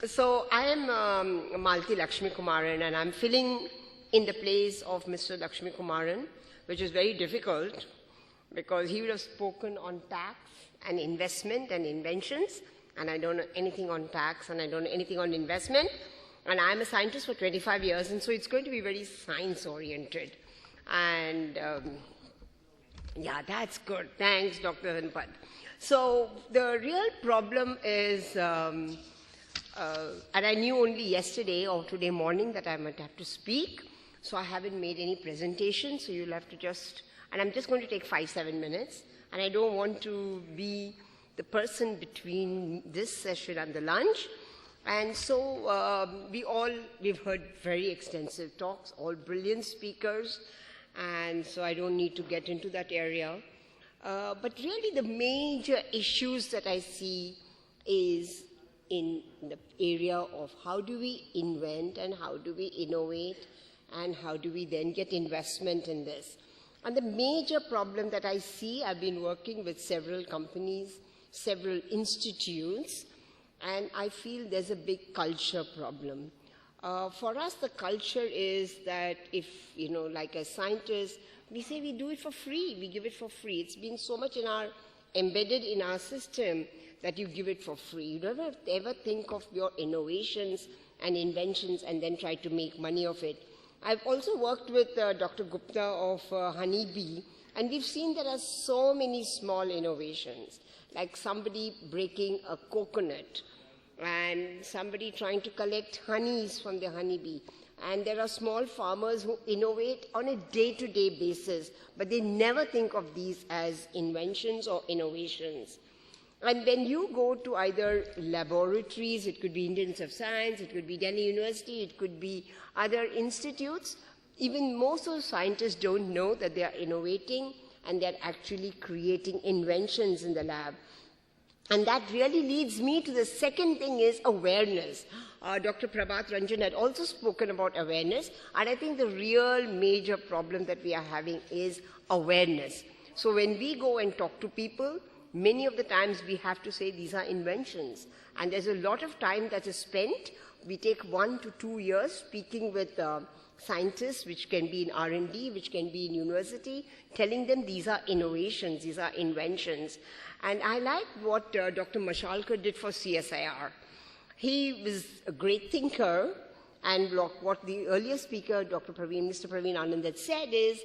So I am Malti Lakshmi Kumaran, and I'm filling in the place of Mr. Lakshmi Kumaran, which is very difficult because he would have spoken on tax and investment and inventions, and I don't know anything on tax and I don't know anything on investment. And I'm a scientist for 25 years, and so it's going to be very science-oriented. And yeah, that's good. Thanks, Dr. Dhanpal. So the real problem is, and I knew only yesterday or today morning that I might have to speak, so I haven't made any presentation, so you'll have to just, and I'm just going to take 5-7 minutes, and I don't want to be the person between this session and the lunch. And so we've heard very extensive talks, all brilliant speakers, and so I don't need to get into that area. But really the major issues that I see is in the area of how do we invent and how do we innovate and how do we then get investment in this. And the major problem that I see, I've been working with several companies, several institutes, and I feel there's a big culture problem. For us, the culture is that if, like as scientists, we say we do it for free, we give it for free. It's been so much embedded in our system that you give it for free. You never ever think of your innovations and inventions and then try to make money of it. I've also worked with Dr. Gupta of Honeybee, and we've seen there are so many small innovations, like somebody breaking a coconut, and somebody trying to collect honeys from the honeybee. And there are small farmers who innovate on a day-to-day basis, but they never think of these as inventions or innovations. And when you go to either laboratories, it could be Indians of Science, it could be Delhi University, it could be other institutes, even most of the scientists don't know that they are innovating and they're actually creating inventions in the lab. And that really leads me to the second thing is awareness. Dr. Prabhat Ranjan had also spoken about awareness, and I think the real major problem that we are having is awareness. So when we go and talk to people, many of the times we have to say these are inventions. And there's a lot of time that is spent. We take 1 to 2 years speaking with scientists, which can be in R&D, which can be in university, telling them these are innovations, these are inventions. And I like what Dr. Mashalkar did for CSIR. He was a great thinker, and what the earlier speaker, Mr. Praveen Anand, had said is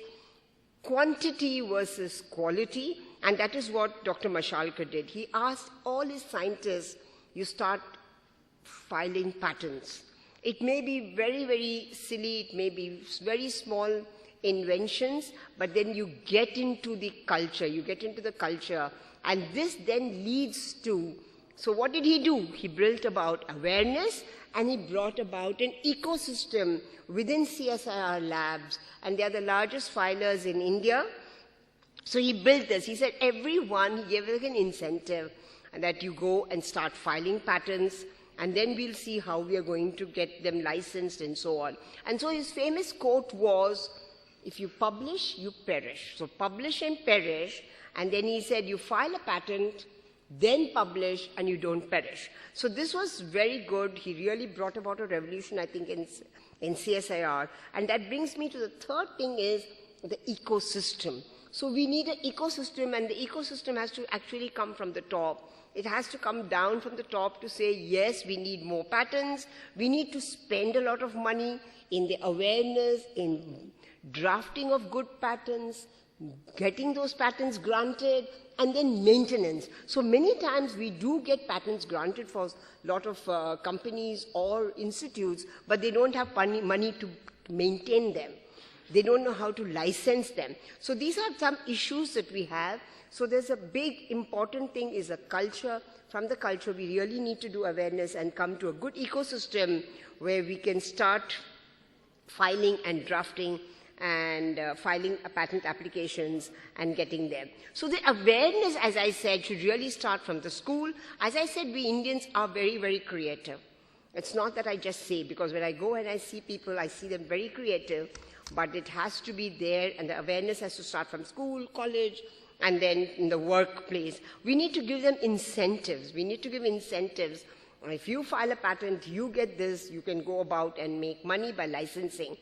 quantity versus quality, and that is what Dr. Mashalkar did. He asked all his scientists, you start filing patents. It may be very, very silly, it may be very small inventions, but then you get into the culture, and this then leads to, so what did he do? He built about awareness, and he brought about an ecosystem within CSIR labs, and they are the largest filers in India. So he built this. He said everyone, he gave an incentive, and that you go and start filing patents, and then we'll see how we are going to get them licensed and so on. And so his famous quote was, if you publish, you perish. So publish and perish. And then he said, you file a patent, then publish, and you don't perish. So this was very good. He really brought about a revolution, I think, in CSIR. And that brings me to the third thing is the ecosystem. So we need an ecosystem, and the ecosystem has to actually come from the top. It has to come down from the top to say, yes, we need more patents. We need to spend a lot of money in the awareness, in drafting of good patents, getting those patents granted, and then maintenance. So many times we do get patents granted for a lot of companies or institutes, but they don't have money to maintain them. They don't know how to license them. So these are some issues that we have. So there's a big important thing is a culture. From the culture, we really need to do awareness and come to a good ecosystem where we can start filing and drafting and filing patent applications and getting them. So the awareness, as I said, should really start from the school. As I said, we Indians are very, very creative. It's not that I just say, because when I go and I see people, I see them very creative, but it has to be there, and the awareness has to start from school, college, and then in the workplace. We need to give them incentives. We need to give incentives If you file a patent, you get this, you can go about and make money by licensing.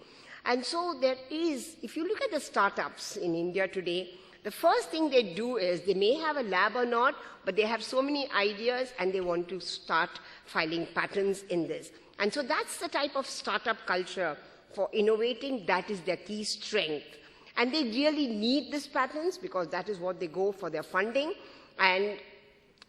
And so there is, if you look at the startups in India today, the first thing they do is they may have a lab or not, but they have so many ideas and they want to start filing patents in this. And so that's the type of startup culture for innovating. That is their key strength. And they really need these patents because that is what they go for their funding. And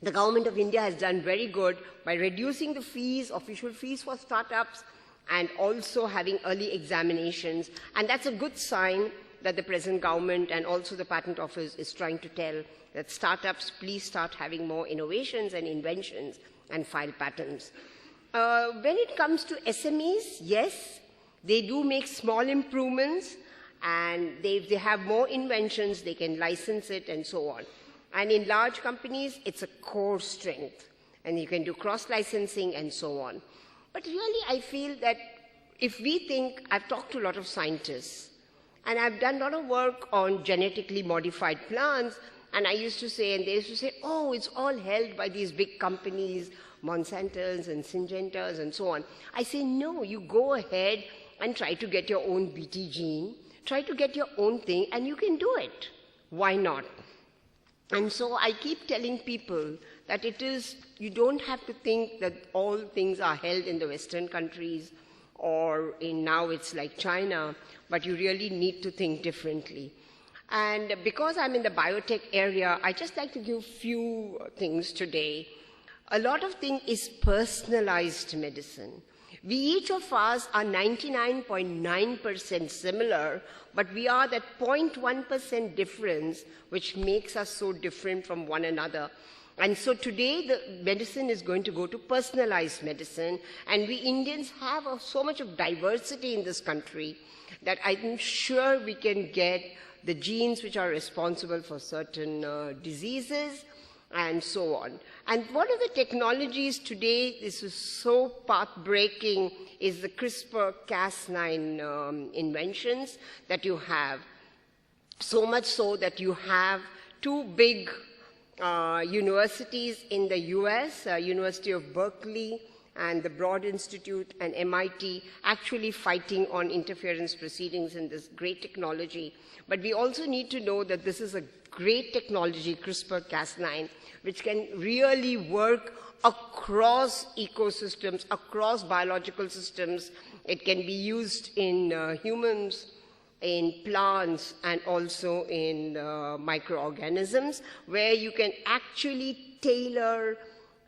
the government of India has done very good by reducing the fees, official fees for startups, and also having early examinations. And that's a good sign that the present government and also the Patent Office is trying to tell that startups, please start having more innovations and inventions and file patents. When it comes to SMEs, yes, they do make small improvements, and if they have more inventions, they can license it and so on. And in large companies, it's a core strength, and you can do cross-licensing and so on. But really, I feel that if we think, I've talked to a lot of scientists, and I've done a lot of work on genetically modified plants, and I used to say, and they used to say, oh, it's all held by these big companies, Monsantos and Syngentas and so on. I say, no, you go ahead and try to get your own BT gene, try to get your own thing, and you can do it. Why not? And so I keep telling people that you don't have to think that all things are held in the Western countries or now it's like China, but you really need to think differently. And because I'm in the biotech area, I just like to give a few things today. A lot of things is personalized medicine. We each of us are 99.9% similar, but we are that 0.1% difference which makes us so different from one another. And so today the medicine is going to go to personalized medicine, and we Indians have so much of diversity in this country that I'm sure we can get the genes which are responsible for certain diseases and so on. And one of the technologies today, this is so path-breaking, is the CRISPR-Cas9 inventions that you have. So much so that you have two big universities in the US, University of Berkeley and the Broad Institute and MIT, actually fighting on interference proceedings in this great technology. But we also need to know that this is a great technology, CRISPR-Cas9, which can really work across ecosystems, across biological systems. It can be used in humans, in plants, and also in microorganisms, where you can actually tailor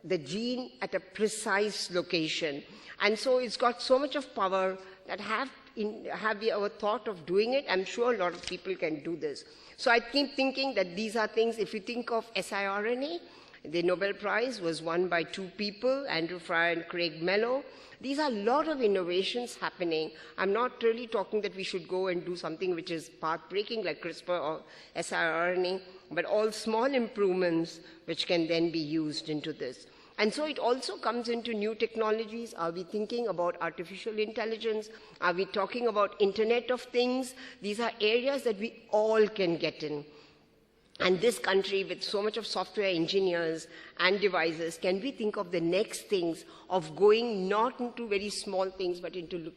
the gene at a precise location. And so it's got so much of power that have we ever thought of doing it? I'm sure a lot of people can do this. So I keep thinking that these are things, if you think of siRNA, the Nobel Prize was won by two people, Andrew Fry and Craig Mello. These are a lot of innovations happening. I'm not really talking that we should go and do something which is path-breaking like CRISPR or siRNA, but all small improvements which can then be used into this. And so it also comes into new technologies. Are we thinking about artificial intelligence? Are we talking about Internet of Things? These are areas that we all can get in. And this country, with so much of software engineers and devices, can we think of the next things of going not into very small things, but into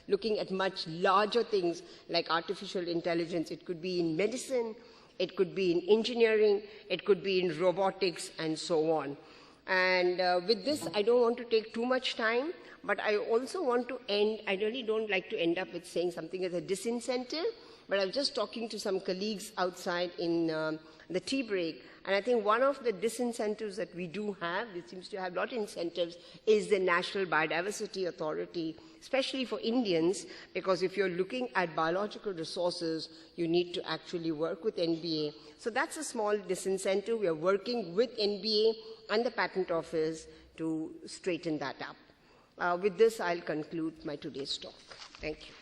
looking at much larger things like artificial intelligence? It could be in medicine, it could be in engineering, it could be in robotics, and so on. And with this, I don't want to take too much time, but I also want to end, I really don't like to end up with saying something as a disincentive, but I was just talking to some colleagues outside in the tea break, and I think one of the disincentives that we do have, it seems to have a lot of incentives, is the National Biodiversity Authority, especially for Indians, because if you're looking at biological resources, you need to actually work with NBA. So that's a small disincentive. We are working with NBA and the Patent Office to straighten that up. With this, I'll conclude my today's talk. Thank you.